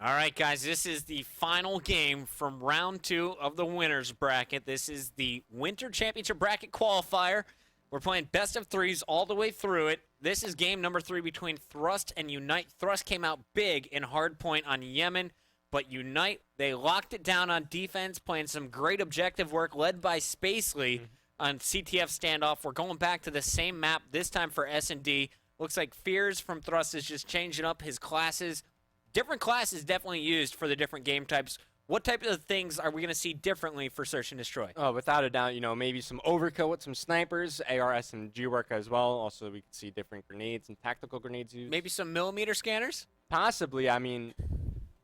All right, guys, this is the final game from round 2 of the winners bracket. This is the Winter Championship bracket qualifier. We're playing best of threes all the way through it. This is game number 3 between Thrust and Unite. Thrust came out big in hardpoint on Yemen, but Unite, they locked it down on defense, playing some great objective work led by Spacely on CTF standoff. We're going back to the same map, this time for S&D. Looks like Fears from Thrust is just changing up his classes. Different classes definitely used for the different game types. What type of things are we going to see differently for Search and Destroy? Oh, without a doubt, maybe some overkill with some snipers, ARS and G work as well. Also, we could see different grenades and tactical grenades used. Maybe some millimeter scanners? Possibly. I mean,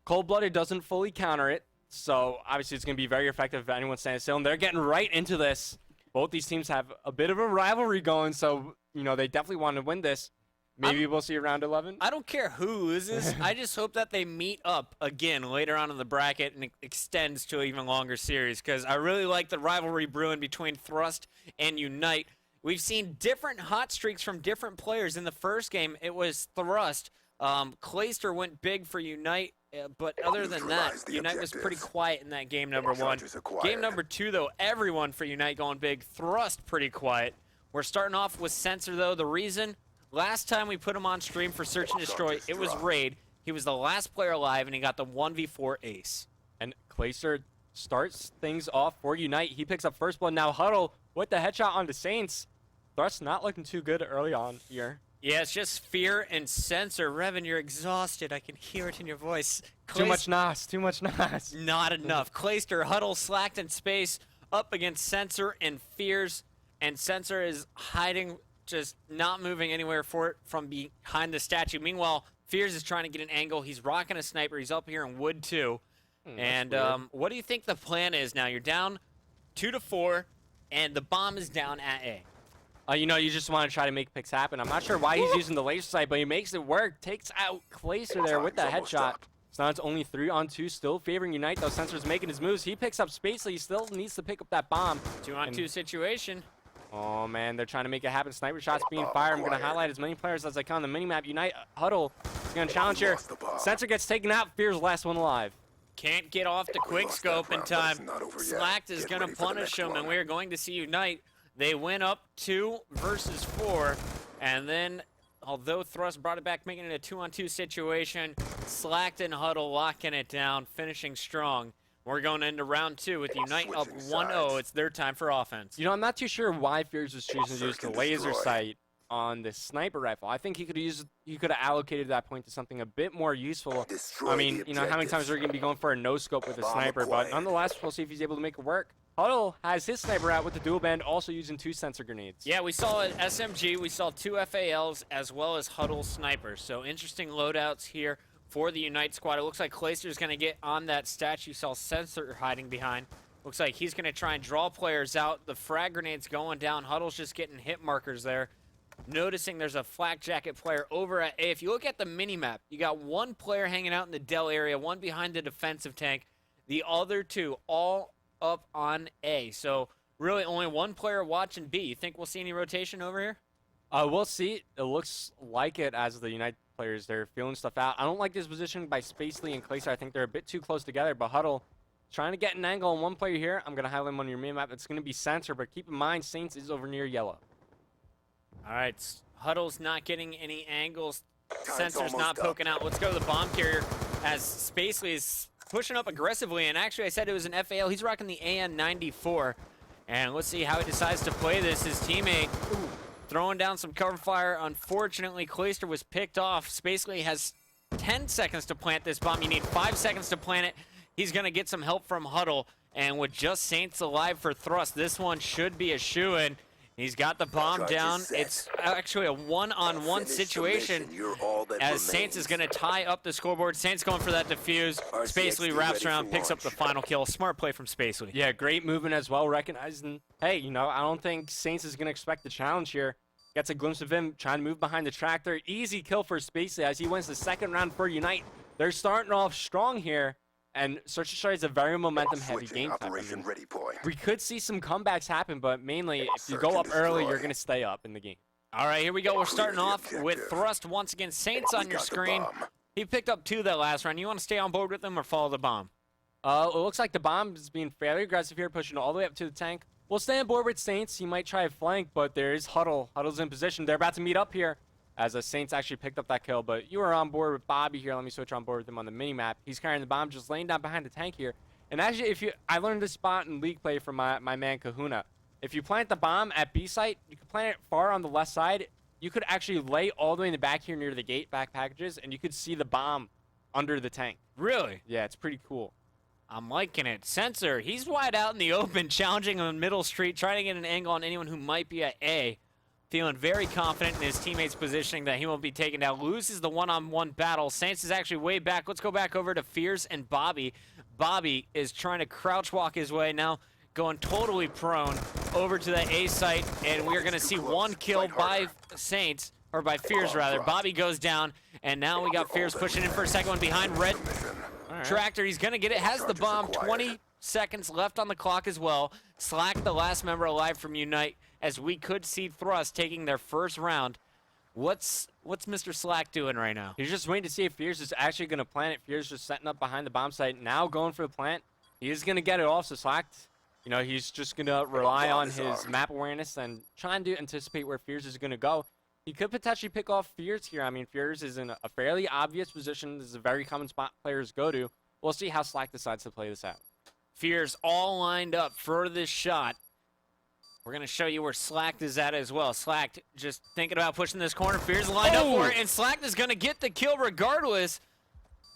Cold-Blooded doesn't fully counter it, so obviously it's going to be very effective if anyone's standing still. And they're getting right into this. Both these teams have a bit of a rivalry going, so, they definitely want to win this. Maybe we'll see around 11. I don't care who loses. I just hope that they meet up again later on in the bracket and it extends to an even longer series because I really like the rivalry brewing between Thrust and Unite. We've seen different hot streaks from different players. In the first game, it was Thrust. Clayster went big for Unite, but other than that, Unite was pretty quiet in that game number 1. Game number 2, though, everyone for Unite going big. Thrust pretty quiet. We're starting off with Sensor, though. The reason... Last time we put him on stream for Search and Destroy, it was Raid. He was the last player alive, and he got the 1v4 ace. And Clayster starts things off for Unite. He picks up first blood. Now Huddle with the headshot onto Saints. Thrust not looking too good early on here. Yeah, it's just Fear and Sensor. Revan, you're exhausted. I can hear it in your voice. Too much NOS. Too much NOS. Not enough. Clayster, Huddle, slacked in space, up against Sensor and Fears. And Sensor is hiding... just not moving anywhere from behind the statue. Meanwhile, Fears is trying to get an angle. He's rocking a sniper. He's up here in wood, too. And what do you think the plan is now? You're down 2-4, and the bomb is down at A. You just want to try to make picks happen. I'm not sure why he's using the laser sight, but he makes it work. Takes out Clayster there with that headshot. So now it's only 3-on-2, still favoring Unite, though. Sensor's making his moves. He picks up Spacely. He still needs to pick up that bomb. 2-on-2 situation. Oh, man, they're trying to make it happen. Sniper shots being fired. I'm going to highlight as many players as I can on the minimap. Unite Huddle is going to challenge here. Sensor gets taken out. Fear's last one alive. Can't get off the quick scope in time. Slacked is going to punish him, and we are going to see Unite. They win up 2 versus 4. And then, although Thrust brought it back, making it a 2-on-2 situation, Slacked and Huddle locking it down, finishing strong. We're going into round 2 with Unite up 1-0. It's their time for offense. I'm not too sure why Fears was choosing to use the laser sight on the sniper rifle. I think he could have allocated that point to something a bit more useful. I mean, how many times are we going to be going for a no-scope with a sniper? But nonetheless, we'll see if he's able to make it work. Huddle has his sniper out with the dual band, also using 2 sensor grenades. Yeah, we saw an SMG. We saw 2 FALs as well as Huddle snipers. So interesting loadouts here for the Unite squad. It looks like Clayster's going to get on that statue. Saw Sensor hiding behind. Looks like he's going to try and draw players out. The frag grenade's going down. Huddle's just getting hit markers there. Noticing there's a flak jacket player over at A. If you look at the mini-map, you got 1 player hanging out in the Dell area, 1 behind the defensive tank, the other 2 all up on A. So really only 1 player watching B. You think we'll see any rotation over here? We'll see. It looks like it as the Unite players. They're feeling stuff out. I don't like this position by Spacely and Clayster. I think they're a bit too close together, but Huddle trying to get an angle on 1 player here. I'm going to highlight him on your main map. It's going to be Sensor, but keep in mind, Saints is over near yellow. All right, Huddle's not getting any angles. Sensor's not poking out. Let's go to the bomb carrier as Spacely is pushing up aggressively, and actually I said it was an FAL. He's rocking the AN-94, and let's see how he decides to play this. His teammate throwing down some cover fire. Unfortunately, Clayster was picked off. Spacely has 10 seconds to plant this bomb. You need 5 seconds to plant it. He's going to get some help from Huddle. And with just Saints alive for Thrust, this one should be a shoo-in. He's got the bomb down. It's actually a one-on-one situation as Saints is going to tie up the scoreboard. Saints going for that defuse. Spacely wraps around, picks up the final kill. Smart play from Spacely. Yeah, great movement as well, recognizing, hey, I don't think Saints is going to expect the challenge here. Gets a glimpse of him trying to move behind the tractor. Easy kill for Spacely as he wins the 2nd round for Unite. They're starting off strong here. And Search and Destroy is a very momentum-heavy game time. We could see some comebacks happen, but mainly, if you go up early, you're going to stay up in the game. All right, here we go. We're starting off with Thrust once again. Saints on your screen. He picked up 2 that last round. You want to stay on board with him or follow the bomb? It looks like the bomb is being fairly aggressive here, pushing all the way up to the tank. We'll stay on board with Saints. He might try a flank, but there is Huddle. Huddle's in position. They're about to meet up here as the Saints actually picked up that kill. But you are on board with Bobby here. Let me switch on board with him on the mini-map. He's carrying the bomb, just laying down behind the tank here. And actually, I learned this spot in league play from my man Kahuna. If you plant the bomb at B site, you can plant it far on the left side. You could actually lay all the way in the back here near the gate, back packages, and you could see the bomb under the tank. Really? Yeah, it's pretty cool. I'm liking it. Sensor, he's wide out in the open, challenging on middle street, trying to get an angle on anyone who might be at A. Feeling very confident in his teammates' positioning that he won't be taken down. Loses the one-on-one battle. Saints is actually way back. Let's go back over to Fears and Bobby. Bobby is trying to crouch walk his way now, going totally prone over to the A site, and we are going to see 1 kill by Saints, or by Fears rather. Bobby goes down, and now we got Fears pushing in for a second one behind Red Tractor. He's going to get it, has the bomb, 20 seconds left on the clock as well. Slack, the last member alive from Unite, as we could see Thrust taking their first round. What's Mr. Slack doing right now? He's just waiting to see if Fears is actually going to plant it. Fears just setting up behind the bomb site, now going for the plant. He is going to get it off, so Slack, you know, he's just going to rely on his map awareness and trying to anticipate where Fears is going to go. He could potentially pick off Fears here. I mean, Fears is in a fairly obvious position. This is a very common spot players go to. We'll see how Slack decides to play this out. Fears all lined up for this shot. We're going to show you where Slack is at as well. Slack just thinking about pushing this corner. Fears lined up for it, and Slack is going to get the kill regardless.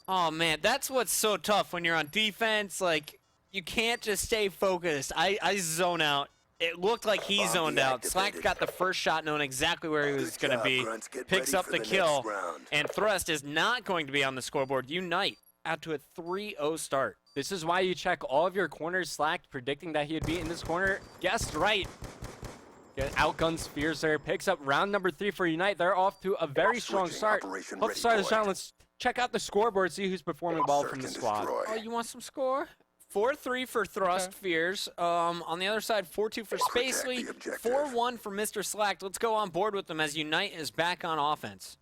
Oh, man, that's what's so tough when you're on defense. Like, you can't just stay focused. I zone out. It looked like he zoned out. Slack got the first shot knowing exactly where he was going to be. Picks up the kill, and Thrust is not going to be on the scoreboard. Unite out to a 3-0 start. This is why you check all of your corners. Slack predicting that he would be in this corner. Guessed right. Outguns Fears there. Picks up round number 3 for Unite. They're off to a very strong start. Let's start this round. Let's check out the scoreboard, see who's performing well from the squad. Oh, you want some score? 4-3 for Thrust Fears. On the other side, 4-2 for Spacely. 4-1 for Mr. Slack. Let's go on board with them as Unite is back on offense.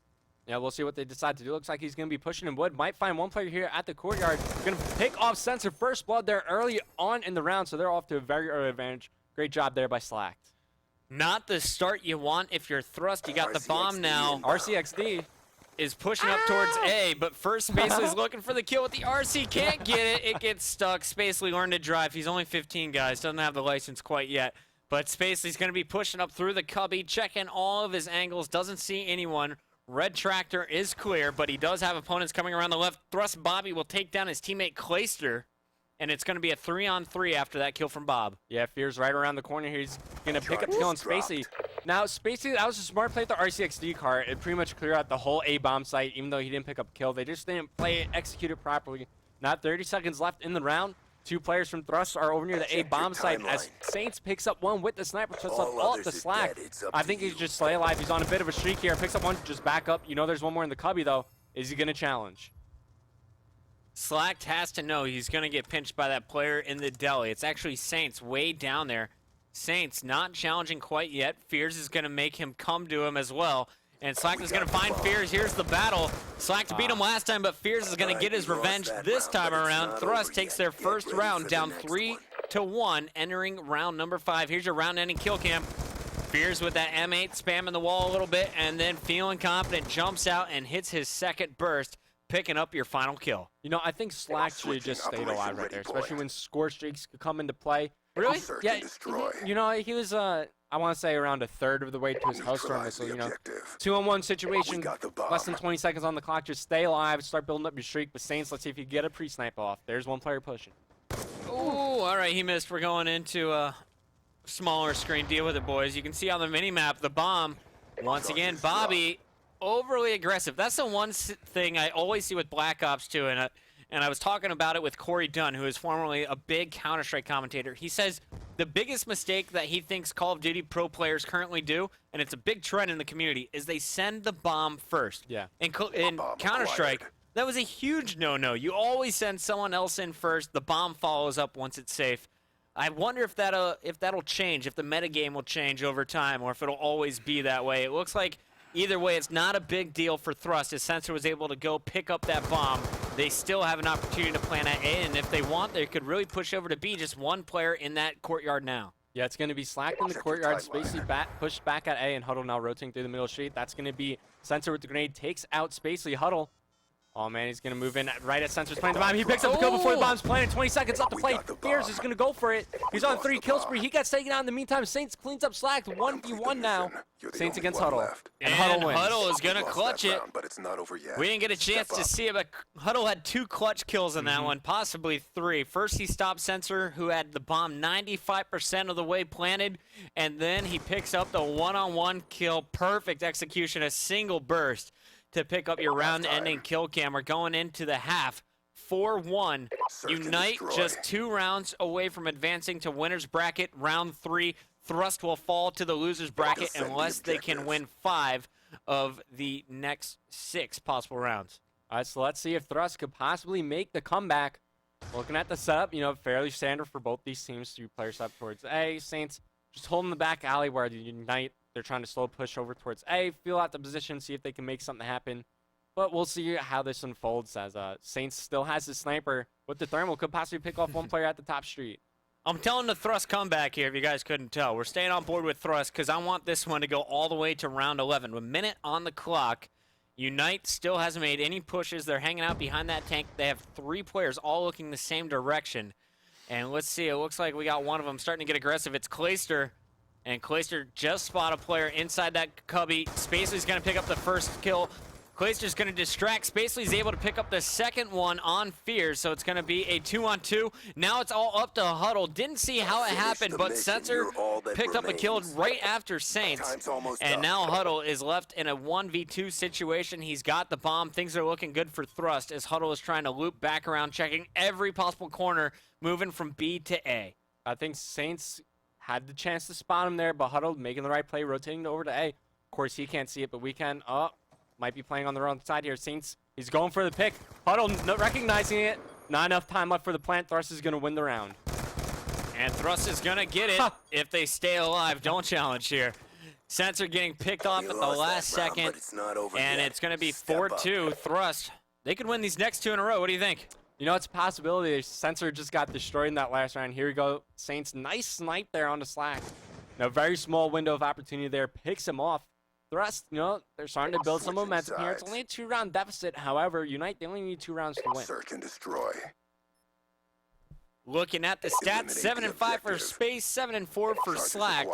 Yeah, we'll see what they decide to do. Looks like he's going to be pushing in wood. Might find one player here at the courtyard. Going to pick off Sensor. First blood there early on in the round, so they're off to a very early advantage. Great job there by Slack. Not the start you want if you're Thrust. You got the bomb now. RCXD is pushing up towards A, but first Spacely's looking for the kill with the RC. Can't get it. It gets stuck. Spacely learned to drive. He's only 15, guys. Doesn't have the license quite yet. But Spacely's going to be pushing up through the cubby, checking all of his angles. Doesn't see anyone. Red Tractor is clear, but he does have opponents coming around the left. Thrust Bobby will take down his teammate Clayster, and it's going to be a 3-on-3 after that kill from Bob. Yeah, Fears right around the corner here. He's going to pick up the kill on Spacey. Now, Spacey, that was a smart play with the RCXD car. It pretty much cleared out the whole A bomb site, even though he didn't pick up a kill. They just didn't play it, execute it properly. Not 30 seconds left in the round. 2 players from Thrust are over near the A bomb site as Saints picks up one with the sniper, puts up all up the Slack. I think he's just slay alive. He's on a bit of a streak here. Picks up one, just back up. You know there's one more in the cubby, though. Is he going to challenge? Slack has to know he's going to get pinched by that player in the deli. It's actually Saints way down there. Saints not challenging quite yet. Fears is going to make him come to him as well. And Slack is going to find Fears. Here's the battle. Slack beat him last time, but Fears is going to get his revenge this time around. Thrust takes their first round down 3-1, entering round number 5. Here's your round-ending kill cam. Fears with that M8 spamming the wall a little bit, and then feeling confident, jumps out and hits his second burst, picking up your final kill. You know, I think Slack should have just stayed alive right there, especially when score streaks could come into play. Really? Yeah, you know, he was, I want to say around a third of the way to his Hellstorm missile, you know. 2-on-1 situation, less than 20 seconds on the clock, just stay alive, start building up your streak. But Saints, let's see if you get a pre-snipe off. There's one player pushing. Ooh, all right, he missed. We're going into a smaller screen. Deal with it, boys. You can see on the mini-map, the bomb, once again, Bobby, overly aggressive. That's the one thing I always see with Black Ops 2, and I was talking about it with Corey Dunn, who is formerly a big Counter-Strike commentator. He says the biggest mistake that he thinks Call of Duty pro players currently do, and it's a big trend in the community, is they send the bomb first. Yeah. In Counter-Strike, that was a huge no-no. You always send someone else in first. The bomb follows up once it's safe. I wonder if that'll change, if the metagame will change over time, or if it'll always be that way. It looks like Either way, it's not a big deal for Thrust, as Sensor was able to go pick up that bomb. They still have an opportunity to plant at A, and if they want, they could really push over to B. Just one player in that courtyard now. Yeah, it's going to be Slack in the courtyard, Spacely pushed back at A, and Huddle now rotating through the middle street. That's going to be Sensor with the grenade, takes out Spacely. Huddle. Oh, man, he's going to move in right at Sensor's planting the bomb. He picks up the kill before the bomb's planted. 20 seconds left to play. Fears is going to go for it. He's on 3 kill spree. He gets taken out in the meantime. Saints cleans up Slack. 1v1 now. Saints against Huddle. And Huddle wins. Huddle is going to clutch it. But it's not over yet. We didn't get a chance to see it, but Huddle had 2 clutch kills in that one, possibly 3. First, he stopped Sensor, who had the bomb 95% of the way planted, and then he picks up the one-on-one kill. Perfect execution, a single burst to pick up your round-ending kill cam. We're going into the half. 4-1. Unite just 2 rounds away from advancing to winner's bracket. Round 3. Thrust will fall to the loser's bracket unless they can win 5 of the next 6 possible rounds. All right, so let's see if Thrust could possibly make the comeback. Looking at the setup, you know, fairly standard for both these teams. 3 players up towards A. Saints just holding the back alley where the Unite, they're trying to slow push over towards A, feel out the position, see if they can make something happen. But we'll see how this unfolds, as Saints still has his sniper with the thermal, could possibly pick off one player at the top street. I'm telling the Thrust comeback here, if you guys couldn't tell. We're staying on board with Thrust because I want this one to go all the way to round 11. With a minute on the clock, Unite still hasn't made any pushes. They're hanging out behind that tank. They have 3 players all looking the same direction. And let's see, it looks like we got one of them starting to get aggressive. It's Clayster. And Clayster just spot a player inside that cubby. Spacely's going to pick up the first kill. Clayster's going to distract. Spacely's able to pick up the second one on Fears, so it's going to be a 2-on-2. Now it's all up to Huddle. Didn't see how it happened, but Sensor picked up a kill right after Saints. And now Huddle is left in a 1v2 situation. He's got the bomb. Things are looking good for Thrust as Huddle is trying to loop back around, checking every possible corner, moving from B to A. I think Saints had the chance to spot him there, but Huddle making the right play, rotating over to A. Of course, he can't see it, but we can. Oh, might be playing on the wrong side here. Saints, he's going for the pick. Huddle not recognizing it. Not enough time left for the plant. Thrust is going to win the round. And Thrust is going to get it if they stay alive. Don't challenge here. Sensor getting picked off at the last second. And it's going to be 4-2. Thrust, they could win these next 2 in a row. What do you think? You know, it's a possibility. Sensor just got destroyed in that last round. Here we go. Saints, nice snipe there on the Slack. Now, very small window of opportunity there. Picks him off. Thrust, you know, they're starting to build some momentum here. It's only a 2-round deficit. However, Unite, they only need 2 rounds to win. Search and destroy. Looking at the stats, 7-5 for Space, 7-4 for Slack.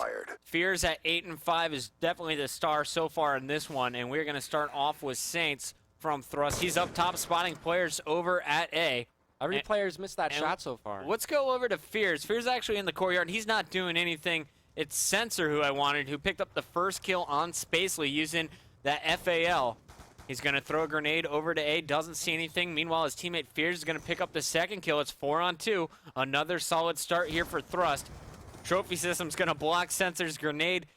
Fears at 8-5 is definitely the star so far in this one, and we're going to start off with Saints from Thrust. He's up top, spotting players over at A. Every player's missed that shot so far. Let's go over to Fears. Fears actually in the courtyard. He's not doing anything. It's Sensor who I wanted, who picked up the first kill on Spacely using that FAL. He's going to throw a grenade over to A, doesn't see anything. Meanwhile, his teammate Fears is going to pick up the second kill. It's 4-on-2. Another solid start here for Thrust. Trophy System's going to block Sensor's grenade.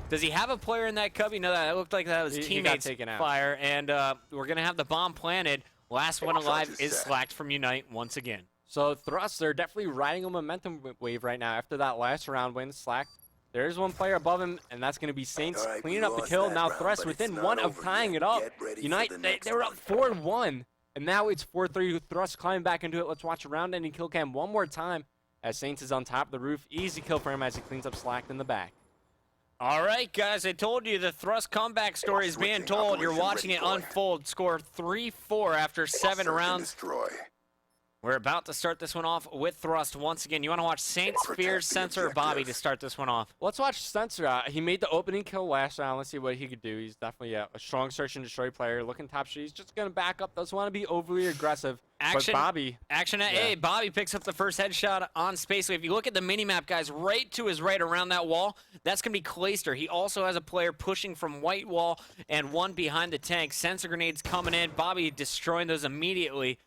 Does he have a player in that cubby? No, that looked like that was teammate's fire. And we're going to have the bomb planted. Last one alive is Slacked from Unite once again. So Thrust, they're definitely riding a momentum wave right now after that last round win. Slack, there's one player above him, and that's going to be Saints cleaning up the kill. Now Thrust within 1 of tying it up. Unite, they were up 4-1, and now it's 4-3. Thrust climbing back into it. Let's watch a round-ending kill cam one more time as Saints is on top of the roof. Easy kill for him as he cleans up Slack in the back. All right, guys, I told you the Thrust comeback story is being told. You're watching it unfold. Score 3-4 after 7 rounds. We're about to start this one off with Thrust once again. You want to watch Saints, Fears, Sensor, or Bobby to start this one off? Let's watch Sensor. He made the opening kill last round. Let's see what he could do. He's definitely a strong search and destroy player. Looking top street. He's just going to back up. Doesn't want to be overly aggressive. Action, but Bobby. Action at A. Bobby picks up the first headshot on Spacely. If you look at the minimap, guys, right to his right around that wall, that's going to be Clayster. He also has a player pushing from white wall and one behind the tank. Sensor grenades coming in. Bobby destroying those immediately.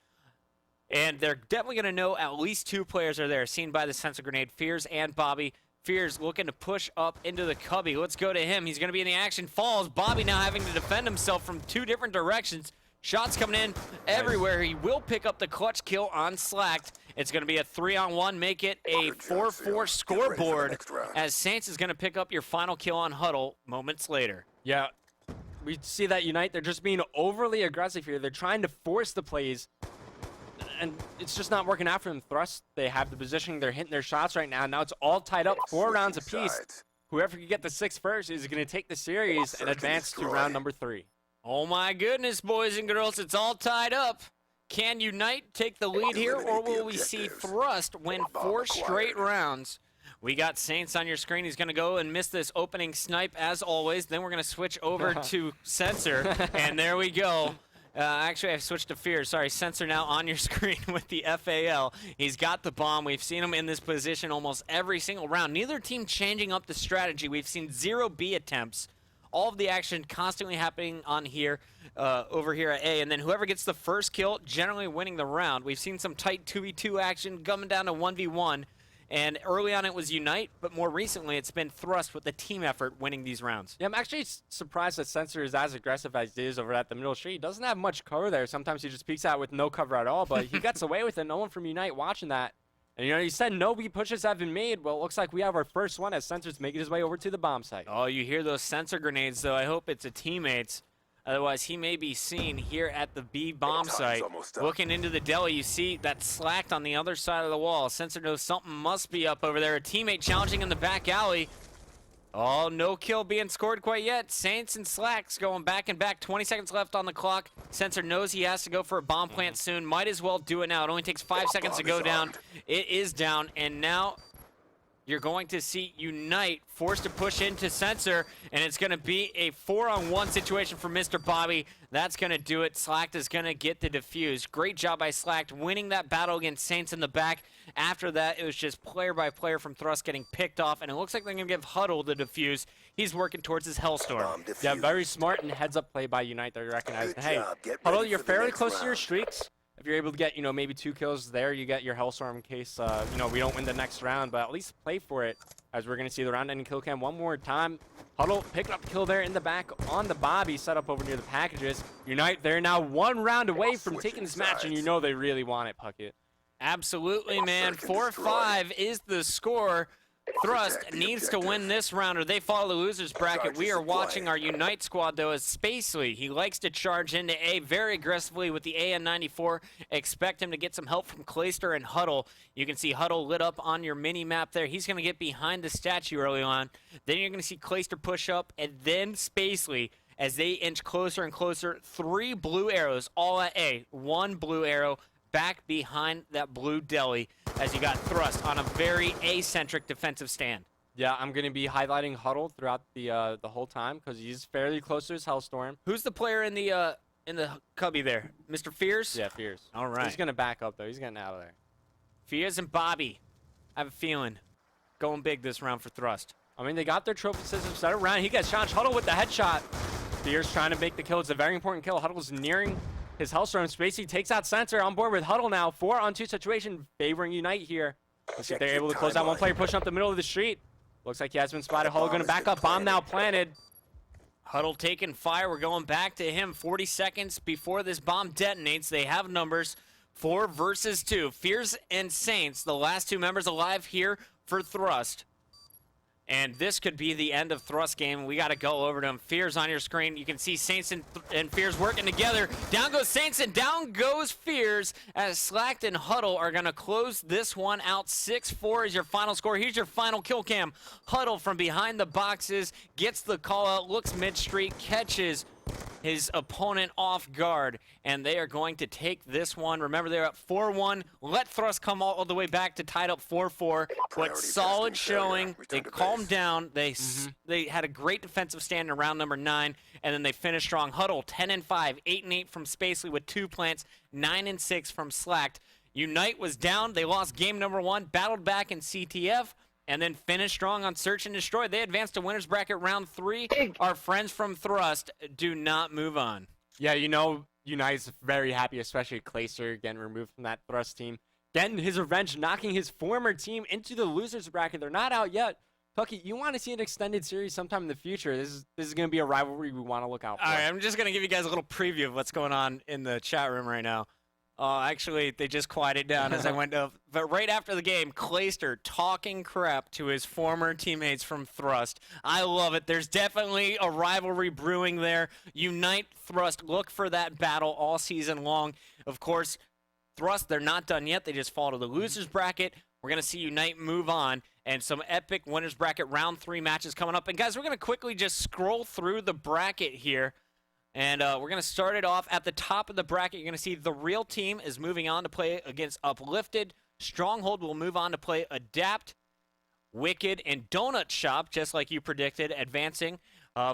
And they're definitely going to know at least 2 players are there, seen by the sensor grenade, Fears and Bobby. Fears looking to push up into the cubby. Let's go to him. He's going to be in the action. Falls. Bobby now having to defend himself from 2 different directions. Shots coming in everywhere. He will pick up the clutch kill on Slacked. It's going to be a 3-on-1, make it a 4-4 scoreboard as Saints is going to pick up your final kill on Huddle moments later. Yeah. we see that Unite, they're just being overly aggressive here. They're trying to force the plays, and it's just not working out for them. Thrust, they have the positioning. They're hitting their shots right now. Now it's all tied up, 4 rounds apiece. Whoever can get the 6 first is going to take the series and advance to round number 3. Oh my goodness, boys and girls, it's all tied up. Can Unite take the lead here, or will we see Thrust win 4 straight rounds? We got Saints on your screen. He's going to go and miss this opening snipe as always. Then we're going to switch over to Sensor, and there we go. Actually, I've switched to Fear. Sorry, Sensor now on your screen with the FAL. He's got the bomb. We've seen him in this position almost every single round. Neither team changing up the strategy. We've seen 0 B attempts. All of the action constantly happening on here, over here at A, and then whoever gets the first kill generally winning the round. We've seen some tight 2v2 action coming down to 1v1. And early on it was Unite, but more recently it's been Thrust with the team effort winning these rounds. Yeah, I'm actually surprised that Sensor is as aggressive as he is over at the middle street. He doesn't have much cover there. Sometimes he just peeks out with no cover at all, but he gets away with it. No one from Unite watching that. And, you know, you said no B pushes have been made. Well, it looks like we have our first one as Sensor's making his way over to the bomb site. Oh, you hear those Sensor grenades, though. I hope it's a teammates. Otherwise, he may be seen here at the B bomb site. Looking into the deli, you see that slacked on the other side of the wall. Sensor knows something must be up over there. A teammate challenging in the back alley. Oh, no kill being scored quite yet. Saints and Slacks going back and back. 20 seconds left on the clock. Sensor knows he has to go for a bomb plant soon. Might as well do it now. It only takes 5 seconds to go down. It is down, and now you're going to see Unite forced to push into Sensor, and it's going to be a 4-on-1 situation for Mr. Bobby. That's going to do it. Slacked is going to get the defuse. Great job by Slacked winning that battle against Saints in the back. After that, it was just player by player from Thrust getting picked off, and it looks like they're going to give Huddle the defuse. He's working towards his Hellstorm. Yeah, very smart and heads-up play by Unite. They recognize, hey, Huddle, you're fairly close to your streaks. If you're able to get, you know, maybe 2 kills there, you get your Hellstorm in case, you know, we don't win the next round, but at least play for it, as we're going to see the round-ending kill cam one more time. Huddle picking up the kill there in the back on the Bobby, set up over near the packages. Unite, they're now 1 round away from taking this match, and you know they really want it, Puckett. Absolutely, man. 4-5 is the score. Thrust needs to win this round or they follow the loser's bracket. We are watching our Unite squad, though, as Spacely. He likes to charge into A very aggressively with the AN-94. Expect him to get some help from Clayster and Huddle. You can see Huddle lit up on your mini-map there. He's going to get behind the statue early on. Then you're going to see Clayster push up, and then Spacely, as they inch closer and closer. 3 blue arrows, all at A. 1 blue arrow back behind that blue deli, as you got Thrust on a very A-centric defensive stand. Yeah, I'm going to be highlighting Huddle throughout the whole time because he's fairly close to his Hellstorm. Who's the player in the cubby there? Mr. Fears? Yeah, Fears. All right. He's going to back up, though. He's getting out of there. Fears and Bobby, I have a feeling, going big this round for Thrust. I mean, they got their trophy system set around. He gets shot. Huddle with the headshot. Fears trying to make the kill. It's a very important kill. Huddle's nearing his Hellstorm. Spacey takes out Sensor on board with Huddle now. 4-on-2 situation favoring Unite here. Let's see if they're able to close out. One player pushing up the middle of the street. Looks like he has been spotted. Huddle going to back up. Bomb now planted. Huddle taking fire. We're going back to him 40 seconds before this bomb detonates. They have numbers 4 versus 2. Fears and Saints, the last 2 members alive here for Thrust. And this could be the end of Thrust game. We got to go over to him. Fears on your screen. You can see Saints and Fears working together. Down goes Saints and down goes Fears as Slacked and Huddle are going to close this one out. 6-4 is your final score. Here's your final kill cam. Huddle from behind the boxes gets the call out, looks mid-street, catches his opponent off guard, and they are going to take this one. Remember, they're up 4-1. Let Thrust come all the way back to tied up 4-4. But solid showing. They calmed down. They had a great defensive stand in round number 9, and then they finished strong. Huddle 10-5, 8-8 from Spacely with 2 plants, 9-6 from Slacked. Unite was down. They lost game number 1, battled back in CTF, and then finished strong on Search and Destroy. They advanced to winner's bracket round 3. Our friends from Thrust do not move on. Yeah, you know, Unite's very happy, especially Clayster getting removed from that Thrust team. Getting his revenge, knocking his former team into the loser's bracket. They're not out yet. Tucky, you want to see an extended series sometime in the future. This is going to be a rivalry we want to look out for. All right, I'm just going to give you guys a little preview of what's going on in the chat room right now. Actually, they just quieted down as I went up. But right after the game, Clayster talking crap to his former teammates from Thrust. I love it. There's definitely a rivalry brewing there. Unite Thrust. Look for that battle all season long. Of course, Thrust, they're not done yet. They just fall to the losers bracket. We're going to see Unite move on. And some epic winners bracket round 3 matches coming up. And guys, we're going to quickly just scroll through the bracket here. And we're going to start it off at the top of the bracket. You're going to see the Real Team is moving on to play against Uplifted. Stronghold will move on to play Adapt. Wicked and Donut Shop, just like you predicted, advancing.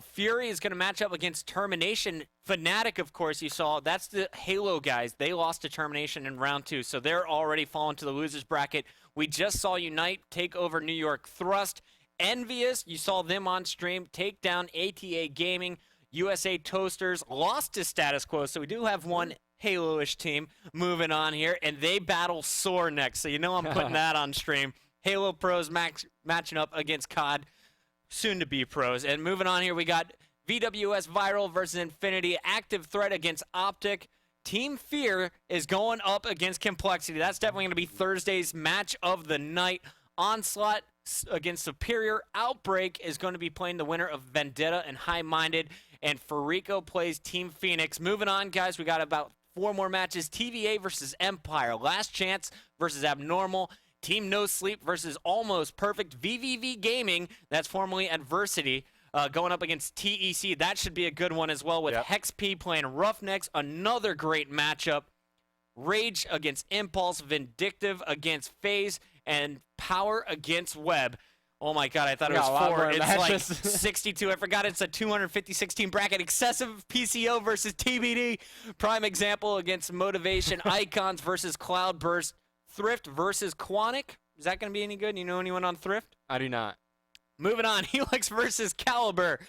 Fury is going to match up against Termination. Fnatic, of course, you saw. That's the Halo guys. They lost to Termination in round 2, so they're already fallen to the losers bracket. We just saw Unite take over New York Thrust. Envious, you saw them on stream, take down ATA Gaming. USA Toasters lost to Status Quo, so we do have one Halo-ish team moving on here, and they battle Soar next, so you know I'm putting that on stream. Halo Pros matching up against COD, soon-to-be Pros. And moving on here, we got VWS Viral versus Infinity, Active Threat against Optic. Team Fear is going up against Complexity. That's definitely going to be Thursday's match of the night. Onslaught against Superior. Outbreak is going to be playing the winner of Vendetta and High Minded. And Farico plays Team Phoenix. Moving on, guys, we got about 4 more matches. TVA versus Empire. Last Chance versus Abnormal. Team No Sleep versus Almost Perfect. VVV Gaming, that's formerly Adversity, going up against TEC. That should be a good one as well with Hex P playing Roughnecks. Another great matchup. Rage against Impulse. Vindictive against FaZe. And Power against Web. Oh my god, I thought it was 4. It's like 62. I forgot it's a 256 team bracket. Excessive PCO versus TBD. Prime example against Motivation. Icons versus Cloudburst. Thrift versus Quanic. Is that going to be any good? You know anyone on Thrift? I do not. Moving on. Helix versus Caliber.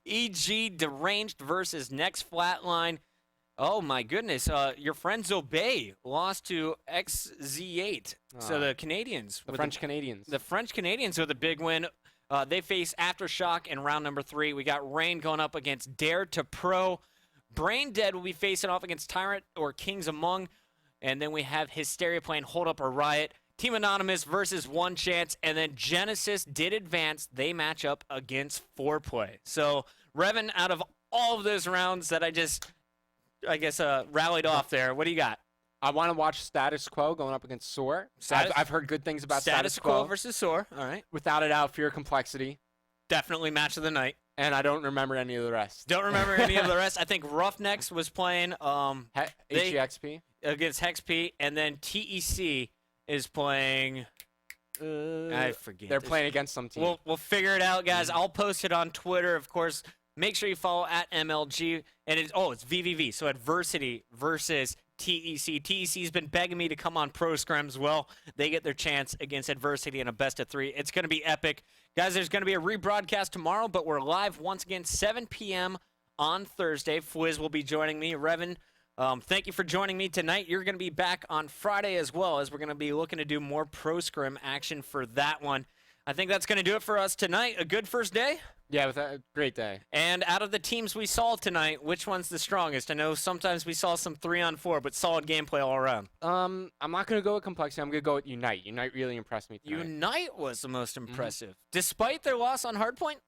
EG Deranged versus Next Flatline. Oh my goodness. Your friend Zobey lost to XZ8. So the Canadians. The French Canadians. The French Canadians with a big win. They face Aftershock in round number 3. We got Rain going up against Dare to Pro. Brain Dead will be facing off against Tyrant or Kings Among. And then we have Hysteria playing Hold Up or Riot. Team Anonymous versus One Chance. And then Genesis did advance. They match up against 4Play. So, Revan, out of all of those rounds that I guess rallied off there, what do you got? I want to watch Status Quo going up against Soar. I've heard good things about Status Quo versus Soar. All right. Without a doubt, Fear Complexity. Definitely match of the night. And I don't remember any of the rest. Don't remember any of the rest. I think Roughnecks was playing HEXP against HexP, and then TEC is playing. I forget. They're playing against some team. We'll figure it out, guys. I'll post it on Twitter, of course. Make sure you follow at MLG, and it's VVV. So Adversity versus TEC. TEC's been begging me to come on Pro Scrims. Well, they get their chance against Adversity in a best of 3. It's going to be epic. Guys, there's going to be a rebroadcast tomorrow, but we're live once again, 7 p.m. on Thursday. Fwiz will be joining me. Revan, thank you for joining me tonight. You're going to be back on Friday as well, as we're going to be looking to do more Pro Scrim action for that one. I think that's going to do it for us tonight. A good first day? Yeah, with a great day. And out of the teams we saw tonight, which one's the strongest? I know sometimes we saw some 3-on-4, but solid gameplay all around. I'm not going to go with Complexity. I'm going to go with Unite. Unite really impressed me tonight. Unite was the most impressive, despite their loss on Hardpoint?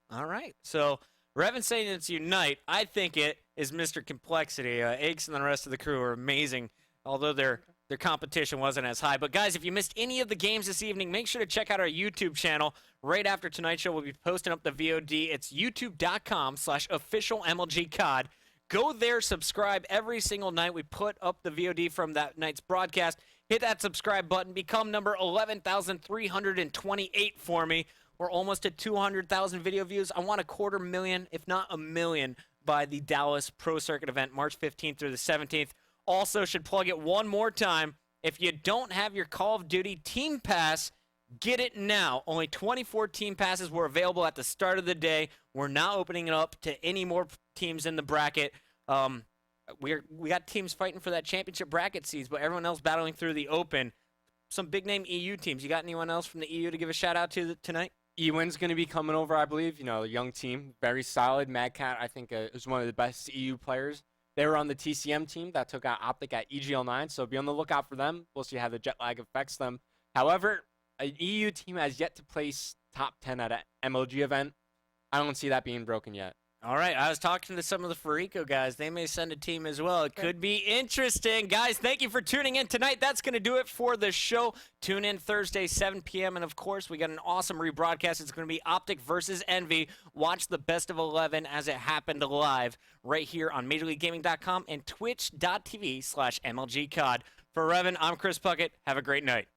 All right. So, Revan saying it's Unite. I think it is Mr. Complexity. Aches and the rest of the crew are amazing, although their competition wasn't as high. But, guys, if you missed any of the games this evening, make sure to check out our YouTube channel. Right after tonight's show, we'll be posting up the VOD. It's youtube.com/officialmlgcod. Go there, subscribe every single night. We put up the VOD from that night's broadcast. Hit that subscribe button. Become number 11,328 for me. We're almost at 200,000 video views. I want 250,000, if not 1 million, by the Dallas Pro Circuit event, March 15th through the 17th. Also, should plug it one more time. If you don't have your Call of Duty Team Pass, get it now. Only 24 Team Passes were available at the start of the day. We're now opening it up to any more teams in the bracket. We got teams fighting for that championship bracket seeds, but everyone else battling through the open. Some big-name EU teams. You got anyone else from the EU to give a shout-out to tonight? Ewin's going to be coming over, I believe. You know, a young team, very solid. Mad Cat, I think, is one of the best EU players. They were on the TCM team that took out Optic at EGL9, so be on the lookout for them. We'll see how the jet lag affects them. However, an EU team has yet to place top 10 at an MLG event. I don't see that being broken yet. All right, I was talking to some of the Farico guys. They may send a team as well. It could be interesting. Guys, thank you for tuning in tonight. That's going to do it for the show. Tune in Thursday, 7 p.m. And, of course, we got an awesome rebroadcast. It's going to be Optic versus Envy. Watch the best of 11 as it happened live right here on MajorLeagueGaming.com and Twitch.tv/MLGCOD. For Revan, I'm Chris Puckett. Have a great night.